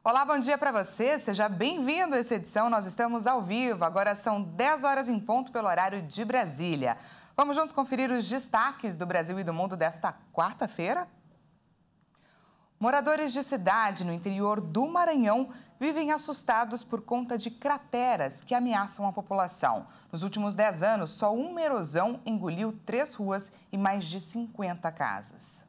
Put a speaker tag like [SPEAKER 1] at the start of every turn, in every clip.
[SPEAKER 1] Olá, bom dia para você. Seja bem-vindo a essa edição. Nós estamos ao vivo. Agora são 10 horas em ponto pelo horário de Brasília. Vamos juntos conferir os destaques do Brasil e do mundo desta quarta-feira? Moradores de cidade no interior do Maranhão vivem assustados por conta de crateras que ameaçam a população. Nos últimos 10 anos, só uma erosão engoliu 3 ruas e mais de 50 casas.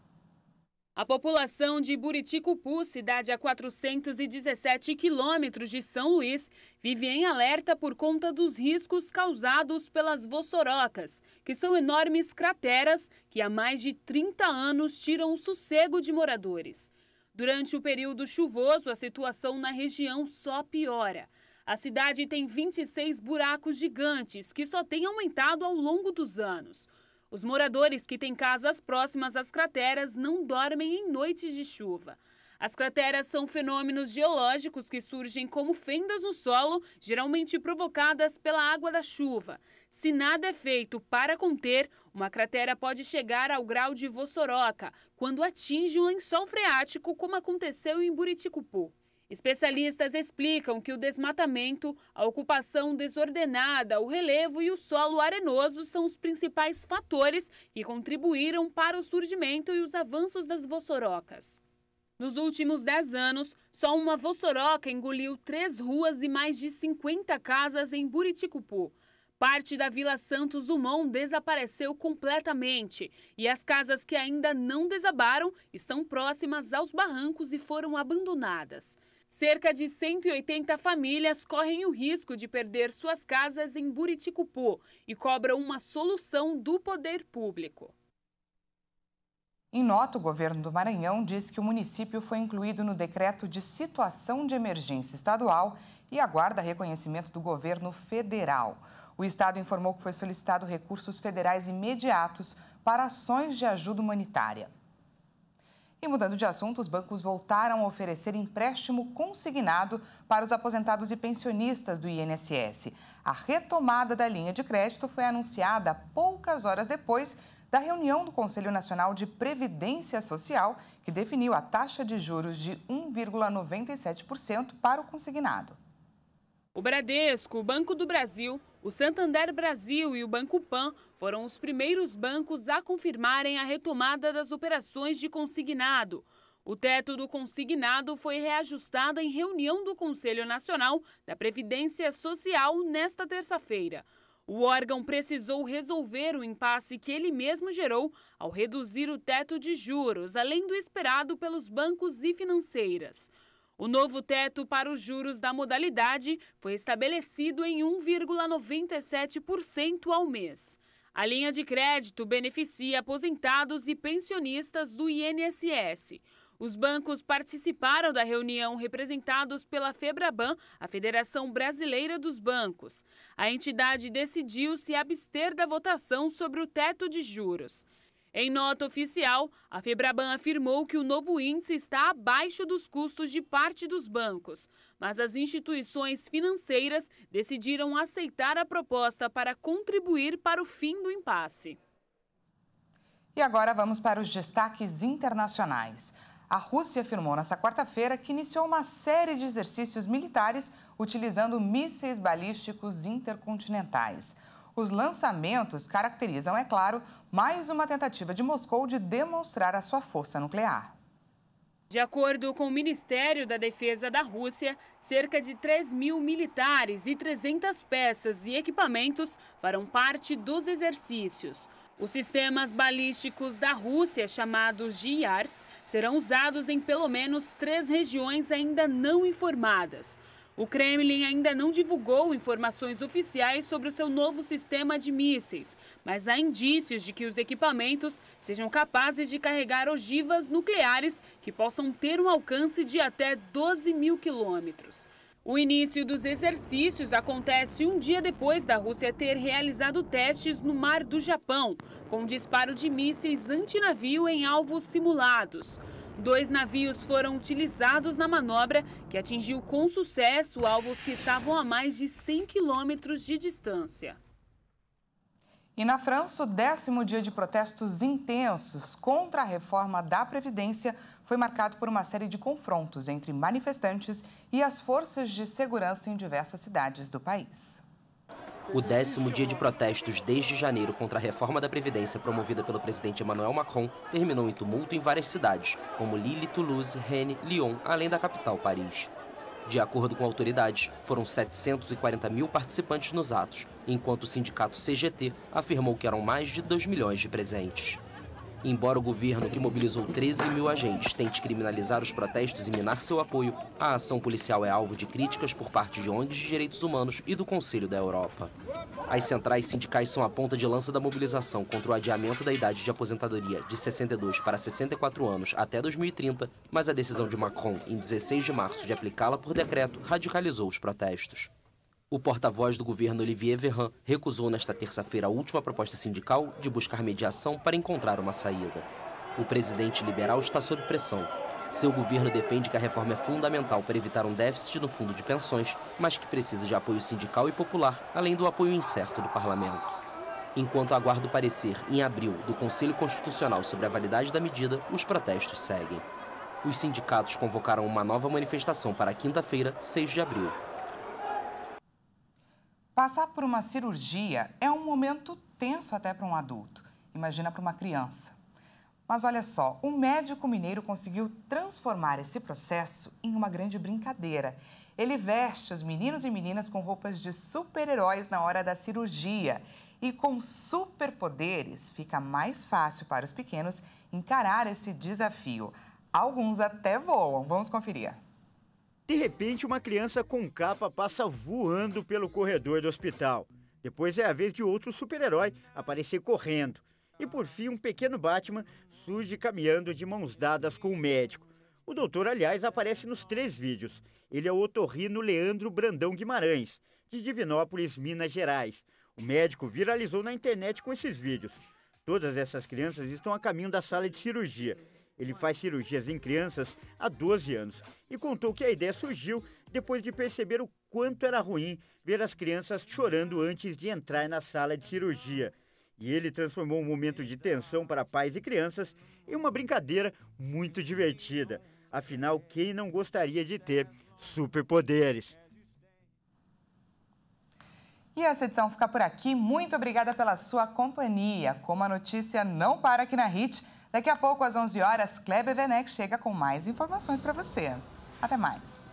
[SPEAKER 2] A população de Buriticupu, cidade a 417 quilômetros de São Luís, vive em alerta por conta dos riscos causados pelas vossorocas, que são enormes crateras que há mais de 30 anos tiram o sossego de moradores. Durante o período chuvoso, a situação na região só piora. A cidade tem 26 buracos gigantes, que só têm aumentado ao longo dos anos. Os moradores que têm casas próximas às crateras não dormem em noites de chuva. As crateras são fenômenos geológicos que surgem como fendas no solo, geralmente provocadas pela água da chuva. Se nada é feito para conter, uma cratera pode chegar ao grau de vossoroca, quando atinge o lençol freático, como aconteceu em Buriticupu. Especialistas explicam que o desmatamento, a ocupação desordenada, o relevo e o solo arenoso são os principais fatores que contribuíram para o surgimento e os avanços das vossorocas. Nos últimos 10 anos, só uma vossoroca engoliu 3 ruas e mais de 50 casas em Buriticupu. Parte da Vila Santos Dumont desapareceu completamente e as casas que ainda não desabaram estão próximas aos barrancos e foram abandonadas. Cerca de 180 famílias correm o risco de perder suas casas em Buriticupu e cobram uma solução do poder público.
[SPEAKER 1] Em nota, o governo do Maranhão diz que o município foi incluído no decreto de situação de emergência estadual e aguarda reconhecimento do governo federal. O estado informou que foi solicitado recursos federais imediatos para ações de ajuda humanitária. E mudando de assunto, os bancos voltaram a oferecer empréstimo consignado para os aposentados e pensionistas do INSS. A retomada da linha de crédito foi anunciada poucas horas depois da reunião do Conselho Nacional de Previdência Social, que definiu a taxa de juros de 1,97% para o consignado.
[SPEAKER 2] O Bradesco, o Banco do Brasil, o Santander Brasil e o Banco Pan foram os primeiros bancos a confirmarem a retomada das operações de consignado. O teto do consignado foi reajustado em reunião do Conselho Nacional da Previdência Social nesta terça-feira. O órgão precisou resolver o impasse que ele mesmo gerou ao reduzir o teto de juros, além do esperado pelos bancos e financeiras. O novo teto para os juros da modalidade foi estabelecido em 1,97% ao mês. A linha de crédito beneficia aposentados e pensionistas do INSS. Os bancos participaram da reunião representados pela FEBRABAN, a Federação Brasileira dos Bancos. A entidade decidiu se abster da votação sobre o teto de juros. Em nota oficial, a FEBRABAN afirmou que o novo índice está abaixo dos custos de parte dos bancos, mas as instituições financeiras decidiram aceitar a proposta para contribuir para o fim do impasse.
[SPEAKER 1] E agora vamos para os destaques internacionais. A Rússia afirmou nesta quarta-feira que iniciou uma série de exercícios militares utilizando mísseis balísticos intercontinentais. Os lançamentos caracterizam, é claro, mais uma tentativa de Moscou de demonstrar a sua força nuclear.
[SPEAKER 2] De acordo com o Ministério da Defesa da Rússia, cerca de 3.000 militares e 300 peças e equipamentos farão parte dos exercícios. Os sistemas balísticos da Rússia, chamados de IARS, serão usados em pelo menos 3 regiões ainda não informadas. O Kremlin ainda não divulgou informações oficiais sobre o seu novo sistema de mísseis, mas há indícios de que os equipamentos sejam capazes de carregar ogivas nucleares que possam ter um alcance de até 12.000 quilômetros. O início dos exercícios acontece um dia depois da Rússia ter realizado testes no Mar do Japão, com disparo de mísseis antinavio em alvos simulados. 2 navios foram utilizados na manobra, que atingiu com sucesso alvos que estavam a mais de 100 quilômetros de distância.
[SPEAKER 1] E na França, o 10º dia de protestos intensos contra a reforma da Previdência foi marcado por uma série de confrontos entre manifestantes e as forças de segurança em diversas cidades do país.
[SPEAKER 3] O 10º dia de protestos desde janeiro contra a reforma da Previdência promovida pelo presidente Emmanuel Macron terminou em tumulto em várias cidades, como Lille, Toulouse, Rennes, Lyon, além da capital, Paris. De acordo com autoridades, foram 740 mil participantes nos atos, enquanto o sindicato CGT afirmou que eram mais de 2 milhões de presentes. Embora o governo, que mobilizou 13 mil agentes, tente criminalizar os protestos e minar seu apoio, a ação policial é alvo de críticas por parte de ONGs de direitos humanos e do Conselho da Europa. As centrais sindicais são a ponta de lança da mobilização contra o adiamento da idade de aposentadoria de 62 para 64 anos até 2030, mas a decisão de Macron, em 16 de março, de aplicá-la por decreto, radicalizou os protestos. O porta-voz do governo, Olivier Véran, recusou nesta terça-feira a última proposta sindical de buscar mediação para encontrar uma saída. O presidente liberal está sob pressão. Seu governo defende que a reforma é fundamental para evitar um déficit no fundo de pensões, mas que precisa de apoio sindical e popular, além do apoio incerto do parlamento. Enquanto aguarda o parecer, em abril, do Conselho Constitucional sobre a validade da medida, os protestos seguem. Os sindicatos convocaram uma nova manifestação para quinta-feira, 6 de abril.
[SPEAKER 1] Passar por uma cirurgia é um momento tenso até para um adulto. Imagina para uma criança. Mas olha só, um médico mineiro conseguiu transformar esse processo em uma grande brincadeira. Ele veste os meninos e meninas com roupas de super-heróis na hora da cirurgia. E com superpoderes, fica mais fácil para os pequenos encarar esse desafio. Alguns até voam. Vamos conferir.
[SPEAKER 4] De repente, uma criança com capa passa voando pelo corredor do hospital. Depois é a vez de outro super-herói aparecer correndo. E por fim, um pequeno Batman surge caminhando de mãos dadas com o médico. O doutor, aliás, aparece nos 3 vídeos. Ele é o otorrino Leandro Brandão Guimarães, de Divinópolis, Minas Gerais. O médico viralizou na internet com esses vídeos. Todas essas crianças estão a caminho da sala de cirurgia. Ele faz cirurgias em crianças há 12 anos e contou que a ideia surgiu depois de perceber o quanto era ruim ver as crianças chorando antes de entrar na sala de cirurgia. E ele transformou um momento de tensão para pais e crianças em uma brincadeira muito divertida. Afinal, quem não gostaria de ter superpoderes?
[SPEAKER 1] E essa edição fica por aqui. Muito obrigada pela sua companhia. Como a notícia não para aqui na HIT, daqui a pouco, às 11 horas, Kleber Werneck chega com mais informações para você. Até mais.